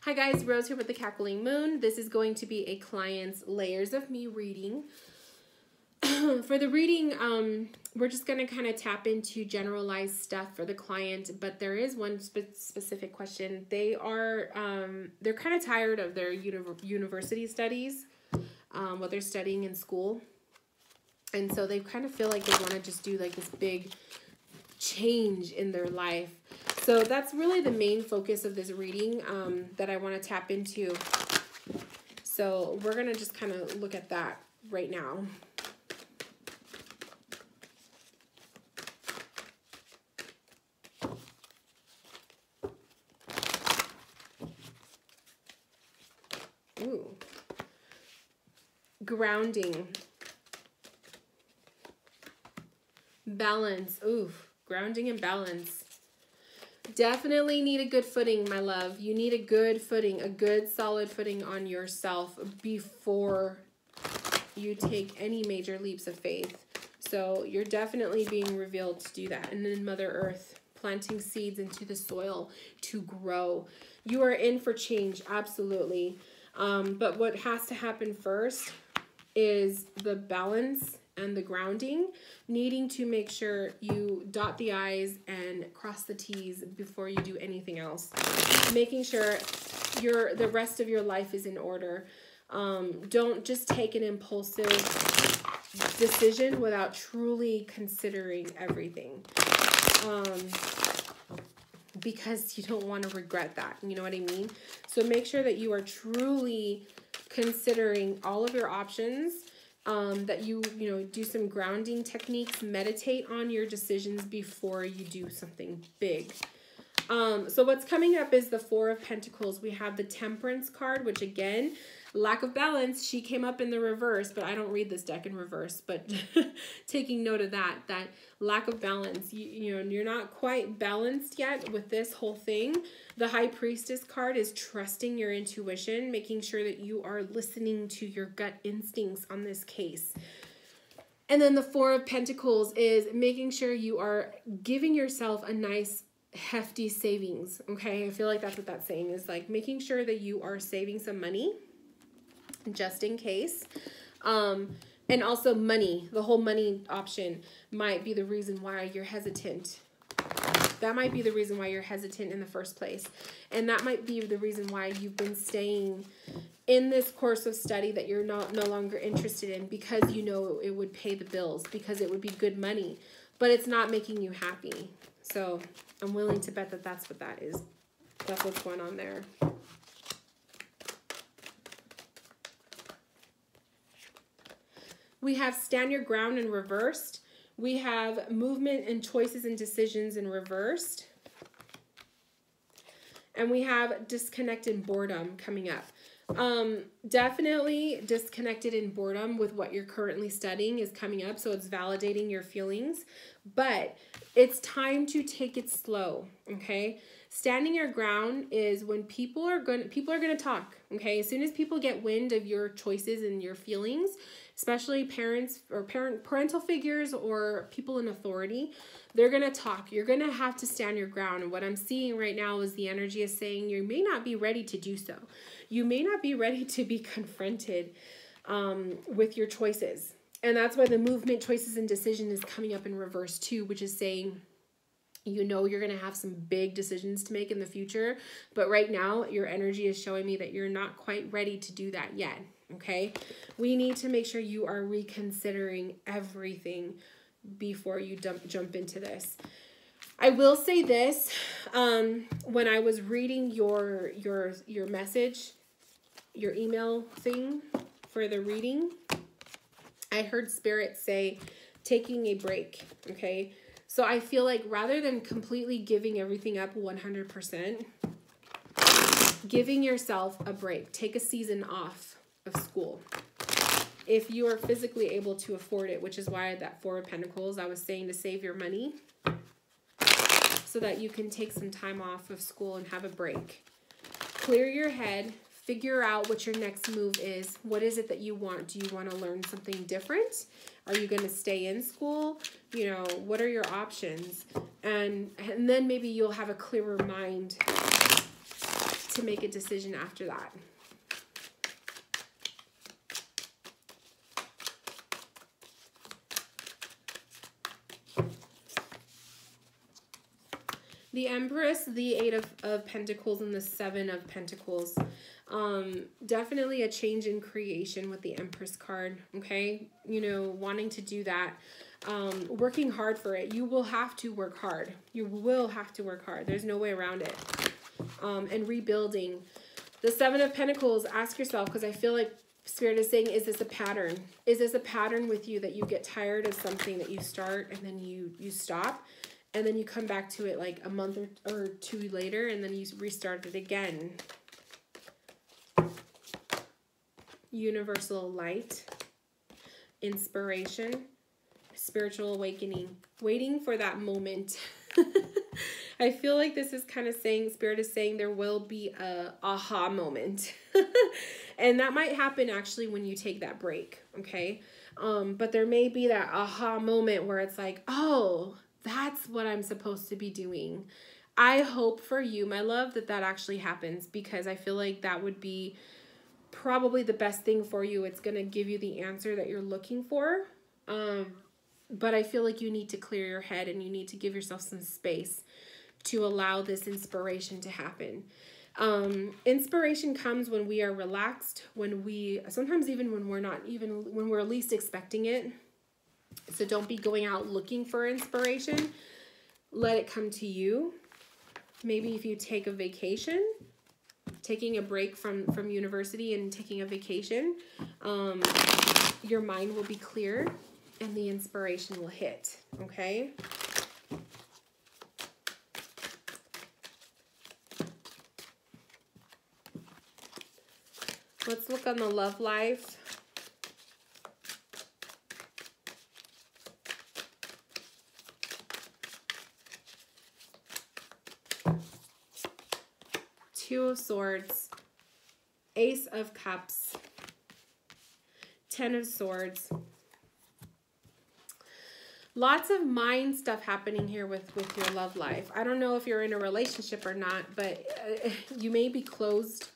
Hi guys, Rose here with the Cackling Moon. This is going to be a client's Layers of Me reading. For the reading, we're just going to kind of tap into generalized stuff for the client, but there is one specific question. They're kind of tired of their university studies, what they're studying in school. And so they kind of feel like they want to just do like this big change in their life. So that's really the main focus of this reading that I want to tap into. So we're going to just kind of look at that right now. Ooh. Grounding. Balance. Ooh, grounding and balance. Definitely need a good footing, my love. You need a good footing, a good solid footing on yourself before you take any major leaps of faith. So you're definitely being revealed to do that. And then Mother Earth, planting seeds into the soil to grow. You are in for change, absolutely. But what has to happen first is the balance and the grounding, needing to make sure you dot the I's and cross the T's before you do anything else. Making sure the rest of your life is in order. Don't just take an impulsive decision without truly considering everything. Because you don't want to regret that. You know what I mean? So make sure that you are truly considering all of your options. That you do some grounding techniques, meditate on your decisions before you do something big. So what's coming up is the Four of Pentacles. We have the Temperance card, which again, lack of balance. She came up in the reverse, but I don't read this deck in reverse, but taking note of that lack of balance. You're not quite balanced yet with this whole thing. The High Priestess card is trusting your intuition, making sure that you are listening to your gut instincts on this case. And then the Four of Pentacles is making sure you are giving yourself a nice hefty savings. Okay, I feel like that's what that's saying, is like making sure that you are saving some money just in case. And also money, the whole money option might be the reason why you're hesitant. That might be the reason why you're hesitant in the first place. And that might be the reason why you've been staying in this course of study that you're no longer interested in, because you know it would pay the bills, because it would be good money, but it's not making you happy. So I'm willing to bet that that's what that is. That's what's going on there. We have Stand Your Ground in reversed. We have Movement and Choices and Decisions in reversed. And we have Disconnected and Boredom coming up. Definitely disconnected in boredom with what you're currently studying is coming up. So it's validating your feelings. But it's time to take it slow, okay? Standing your ground is when people are going to talk, okay? As soon as people get wind of your choices and your feelings, especially parents or parental figures or people in authority, they're going to talk. You're going to have to stand your ground. And what I'm seeing right now is the energy is saying you may not be ready to do so. You may not be ready to be confronted with your choices. And that's why the Movement, Choices, and Decision is coming up in reverse too, which is saying, you're going to have some big decisions to make in the future. But right now, your energy is showing me that you're not quite ready to do that yet. Okay? We need to make sure you are reconsidering everything before you jump into this. I will say this, when I was reading your message, your email thing for the reading, I heard Spirit say taking a break, okay? So I feel like rather than completely giving everything up 100%, giving yourself a break, take a season off of school. If you are physically able to afford it, which is why that Four of Pentacles, I was saying to save your money so that you can take some time off of school and have a break. Clear your head, figure out what your next move is. What is it that you want? Do you want to learn something different? Are you going to stay in school? What are your options? And then maybe you'll have a clearer mind to make a decision after that. The Empress, the Eight of Pentacles, and the Seven of Pentacles. Definitely a change in creation with the Empress card, okay? You know, wanting to do that. Working hard for it. You will have to work hard. You will have to work hard. There's no way around it. And rebuilding. The Seven of Pentacles, ask yourself, because I feel like Spirit is saying, is this a pattern? Is this a pattern with you that you get tired of something that you start and then you stop? And then you come back to it like a month or two later, and then you restart it again. Universal light, inspiration, spiritual awakening, waiting for that moment. I feel like this is kind of saying, Spirit is saying there will be a aha moment. And that might happen actually when you take that break, okay? But there may be that aha moment where it's like, oh, that's what I'm supposed to be doing. I hope for you, my love, that actually happens, because I feel like that would be probably the best thing for you. It's going to give you the answer that you're looking for. But I feel like you need to clear your head and you need to give yourself some space to allow this inspiration to happen. Inspiration comes when we are relaxed, sometimes even when when we're least expecting it. So don't be going out looking for inspiration. Let it come to you. Maybe if you take a vacation, taking a break from university and taking a vacation, your mind will be clear and the inspiration will hit, okay? Let's look on the love life. Two of Swords, Ace of Cups, Ten of Swords. Lots of mind stuff happening here with your love life. I don't know if you're in a relationship or not, but you may be closed.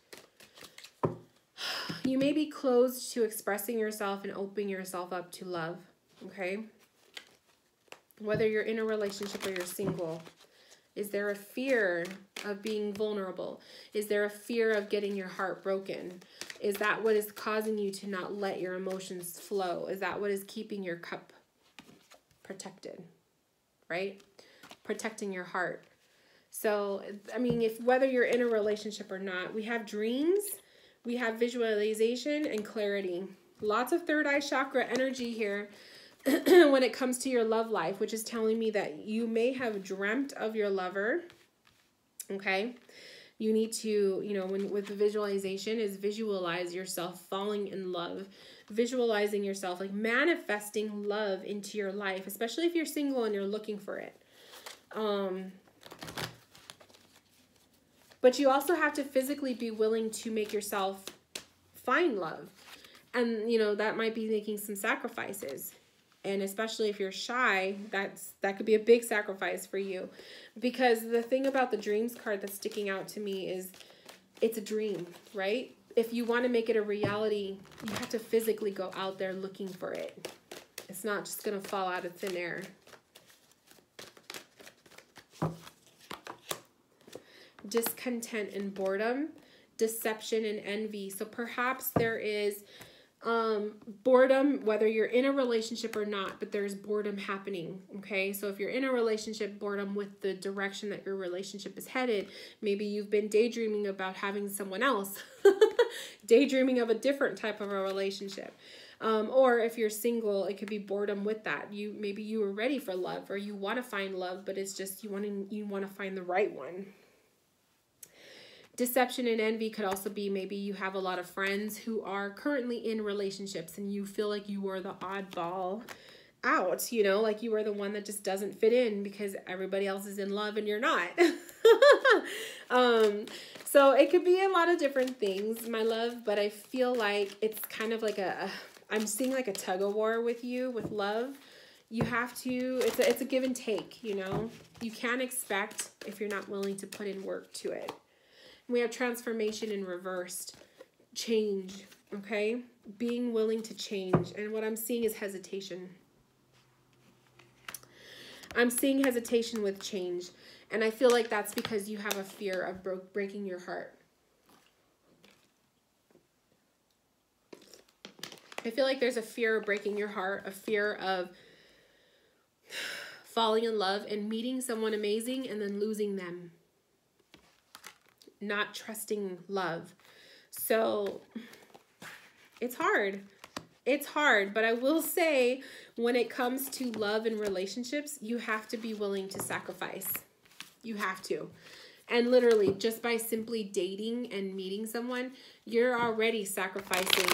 You may be closed to expressing yourself and opening yourself up to love, okay? Whether you're in a relationship or you're single. Is there a fear of being vulnerable? Is there a fear of getting your heart broken? Is that what is causing you to not let your emotions flow? Is that what is keeping your cup protected, right? Protecting your heart. So, I mean, whether you're in a relationship or not, we have dreams, we have visualization and clarity. Lots of third eye chakra energy here. When it comes to your love life, which is telling me that you may have dreamt of your lover, okay? You need to, with the visualization is visualize yourself falling in love, visualizing yourself, like manifesting love into your life, especially if you're single and you're looking for it. But you also have to physically be willing to make yourself find love. And, that might be making some sacrifices. And especially if you're shy, that could be a big sacrifice for you. Because the thing about the dreams card that's sticking out to me is it's a dream, right? If you want to make it a reality, you have to physically go out there looking for it. It's not just going to fall out of thin air. Discontent and boredom, deception and envy. So perhaps there is boredom, whether you're in a relationship or not, but there's boredom happening, okay? So if you're in a relationship, boredom with the direction that your relationship is headed. Maybe you've been daydreaming about having someone else, daydreaming of a different type of a relationship. Or if you're single, it could be boredom with that. Maybe you were ready for love, or you want to find love, but it's just you want to find the right one. Deception and envy could also be maybe you have a lot of friends who are currently in relationships and you feel like you are the oddball out, like you are the one that just doesn't fit in because everybody else is in love and you're not. So it could be a lot of different things, my love, but I feel like it's kind of like I'm seeing like a tug of war with you, with love. You have to, it's a give and take, You can't expect if you're not willing to put in work to it. We have transformation in reversed. Change, okay? Being willing to change. And what I'm seeing is hesitation. I'm seeing hesitation with change. And I feel like that's because you have a fear of breaking your heart. I feel like there's a fear of breaking your heart, a fear of falling in love and meeting someone amazing and then losing them. Not trusting love. So it's hard. It's hard, but I will say when it comes to love and relationships, you have to be willing to sacrifice. You have to. And literally, just by simply dating and meeting someone, you're already sacrificing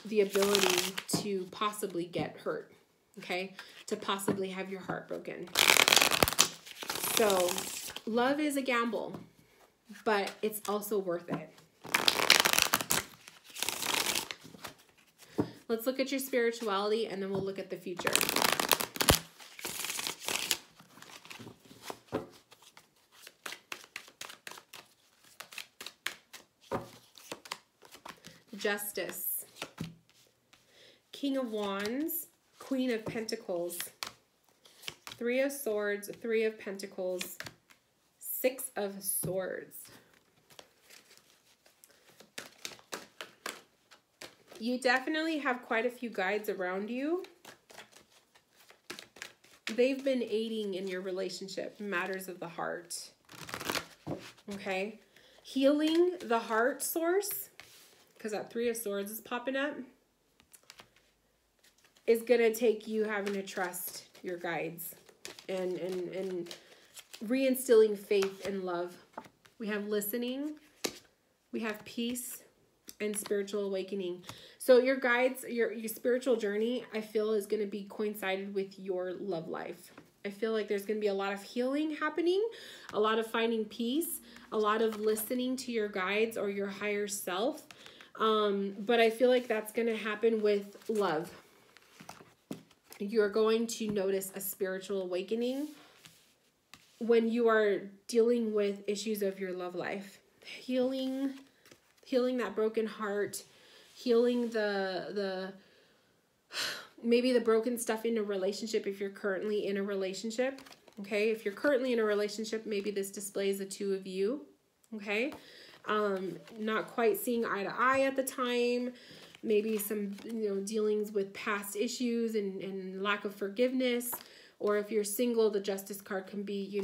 the ability to possibly get hurt, okay? To possibly have your heart broken. So, love is a gamble, but it's also worth it. Let's look at your spirituality, and then we'll look at the future. Justice, King of Wands, Queen of Pentacles, Three of Swords, Three of Pentacles, Six of Swords. You definitely have quite a few guides around you. They've been aiding in your relationship, matters of the heart. Okay? Healing the heart source, because that Three of Swords is popping up, is going to take you having to trust your guides and reinstilling faith and love. We have listening, we have peace, and spiritual awakening. So your guides, your spiritual journey, I feel is going to be coincided with your love life. I feel like there's going to be a lot of healing happening, a lot of finding peace, a lot of listening to your guides or your higher self. But I feel like that's going to happen with love. You're going to notice a spiritual awakening when you are dealing with issues of your love life. Healing that broken heart, healing maybe the broken stuff in a relationship if you're currently in a relationship. Okay, if you're currently in a relationship, maybe this displays the two of you. Okay. Not quite seeing eye to eye at the time, maybe some, dealings with past issues and lack of forgiveness, or if you're single, the Justice card can be,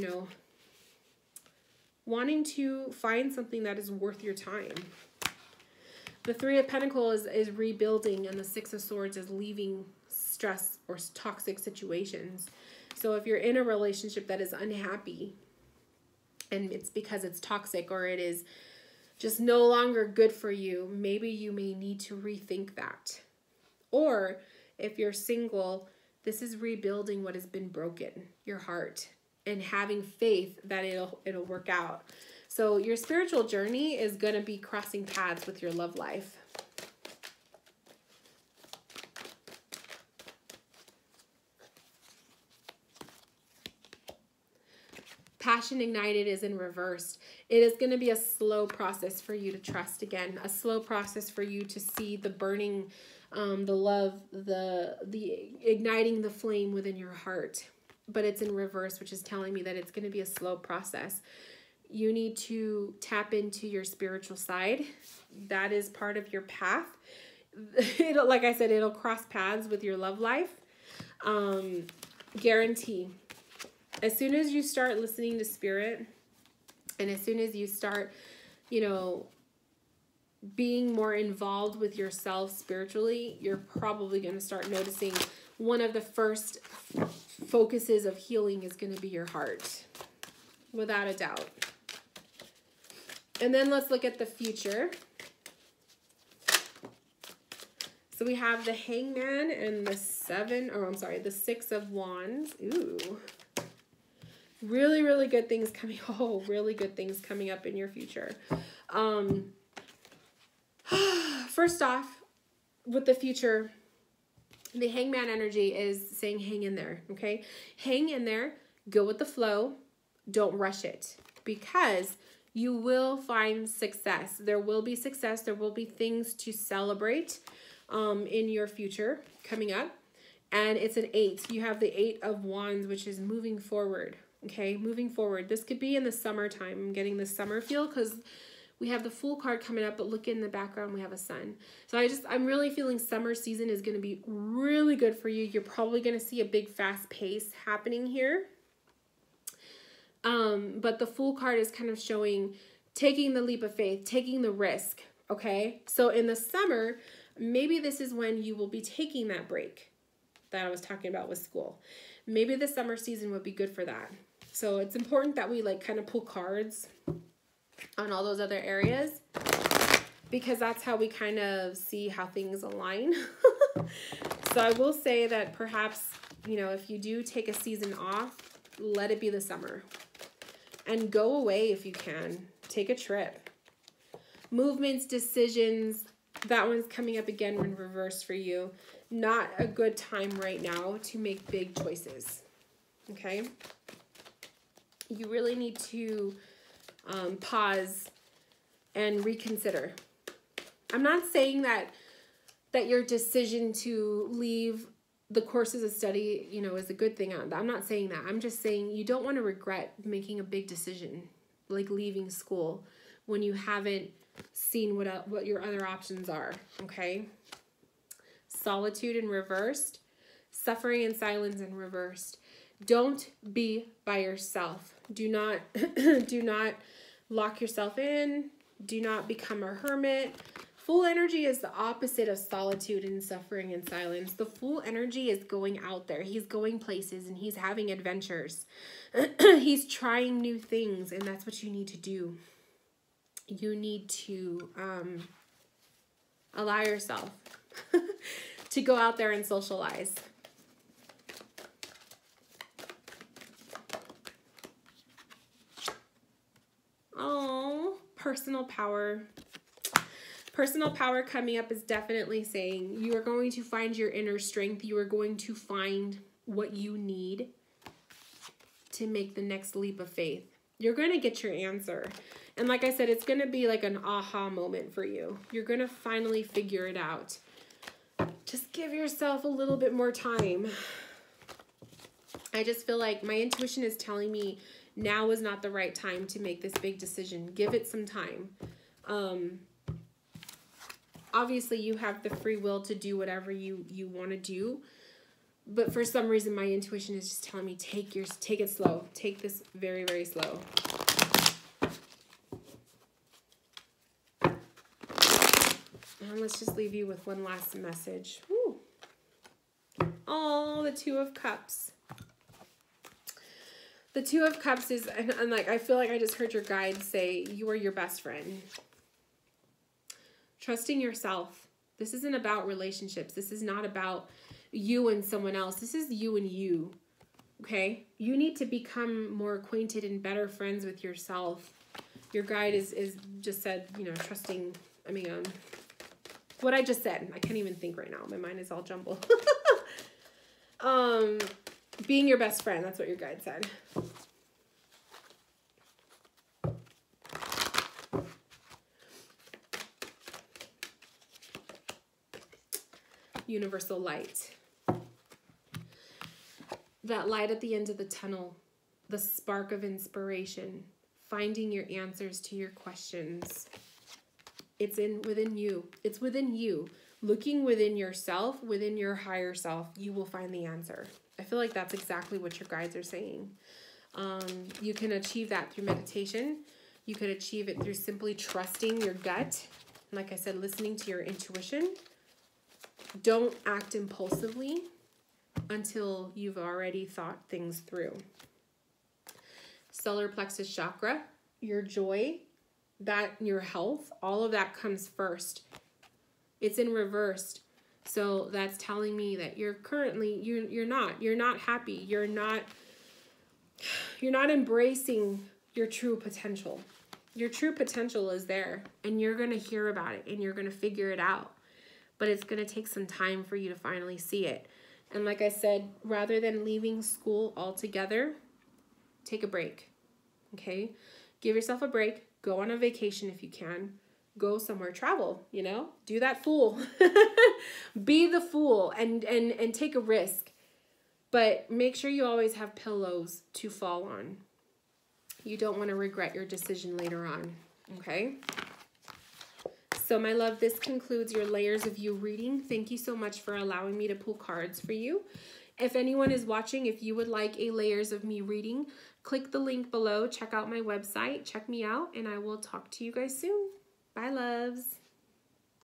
wanting to find something that is worth your time. The Three of Pentacles is rebuilding, and the Six of Swords is leaving stress or toxic situations. So if you're in a relationship that is unhappy, and it's because it's toxic or it is just no longer good for you, maybe you may need to rethink that. Or if you're single, this is rebuilding what has been broken, your heart, and having faith that it'll work out. So your spiritual journey is going to be crossing paths with your love life. Passion ignited is in reverse. It is going to be a slow process for you to trust again, a slow process for you to see the burning, the love, the igniting the flame within your heart. But it's in reverse, which is telling me that it's going to be a slow process. You need to tap into your spiritual side. That is part of your path. Like I said, it'll cross paths with your love life. Guarantee. As soon as you start listening to spirit, and as soon as you start, being more involved with yourself spiritually, you're probably going to start noticing one of the first focuses of healing is going to be your heart, without a doubt. And then let's look at the future. So we have the Hangman and the the Six of Wands. Ooh. Really, really good things coming. Oh, really good things coming up in your future. First off, with the future, the Hangman energy is saying hang in there, okay? Hang in there. Go with the flow. Don't rush it, because You will find success. There will be success. There will be things to celebrate in your future coming up. And it's an 8. You have the 8 of Wands, which is moving forward. Okay, moving forward. This could be in the summertime. I'm getting the summer feel because we have the Fool card coming up, but look in the background, we have a sun. So I'm really feeling summer season is going to be really good for you. You're probably going to see a big fast pace happening here. But the Fool card is kind of showing taking the leap of faith, taking the risk. Okay, so in the summer, maybe this is when you will be taking that break that I was talking about with school. Maybe the summer season would be good for that. So it's important that we like kind of pull cards on all those other areas, because that's how we kind of see how things align. So I will say that perhaps, you know, if you do take a season off, let it be the summer and go away if you can. Take a trip. Movements, decisions, that one's coming up again in reverse for you. Not a good time right now to make big choices. Okay? You really need to pause and reconsider. I'm not saying that your decision to leave the courses of study, you know, is a good thing. I'm not saying that. I'm just saying you don't want to regret making a big decision, like leaving school, when you haven't seen what your other options are. Okay? Solitude in reversed, suffering in silence in reversed. Don't be by yourself. Do not lock yourself in. Do not become a hermit. Fool energy is the opposite of solitude and suffering and silence. The Fool energy is going out there. He's going places and he's having adventures. He's trying new things, and that's what you need to do. You need to allow yourself to go out there and socialize. Oh, personal power. Personal power coming up is definitely saying you are going to find your inner strength. You are going to find what you need to make the next leap of faith. You're going to get your answer. And like I said, it's going to be like an aha moment for you. You're going to finally figure it out. Just give yourself a little bit more time. I just feel like my intuition is telling me now is not the right time to make this big decision. Give it some time. Obviously, you have the free will to do whatever you want to do. But for some reason, my intuition is just telling me take it slow. Take this very, very slow. And let's just leave you with one last message. Woo. Oh, the Two of Cups. The Two of Cups is, and like, I feel like I just heard your guide say, you are your best friend. Trusting yourself. This isn't about relationships. This is not about you and someone else. This is you and you. Okay? You need to become more acquainted and better friends with yourself. Your guide is just said, you know, trusting, what I just said. I can't even think right now. My mind is all jumbled. Being your best friend. That's what your guide said. Universal light. That light at the end of the tunnel. The spark of inspiration. Finding your answers to your questions. It's within you. It's within you. Looking within yourself, within your higher self, you will find the answer. I feel like that's exactly what your guides are saying. You can achieve that through meditation. You could achieve it through simply trusting your gut. Like I said, listening to your intuition. Don't act impulsively until you've already thought things through. Solar plexus chakra, your joy, your health, all of that comes first. It's in reversed. So that's telling me that you're currently, you're not happy. You're not embracing your true potential. Your true potential is there, and you're going to hear about it, and you're going to figure it out. But it's going to take some time for you to finally see it. And like I said, rather than leaving school altogether, take a break. Okay? Give yourself a break. Go on a vacation if you can. Go somewhere, travel, you know, do that fool. Be the fool and take a risk. But make sure you always have pillows to fall on. You don't want to regret your decision later on, okay? So my love, this concludes your Layers of You reading. Thank you so much for allowing me to pull cards for you. If anyone is watching, if you would like a Layers of Me reading, click the link below, check out my website, check me out, and I will talk to you guys soon. Bye, loves.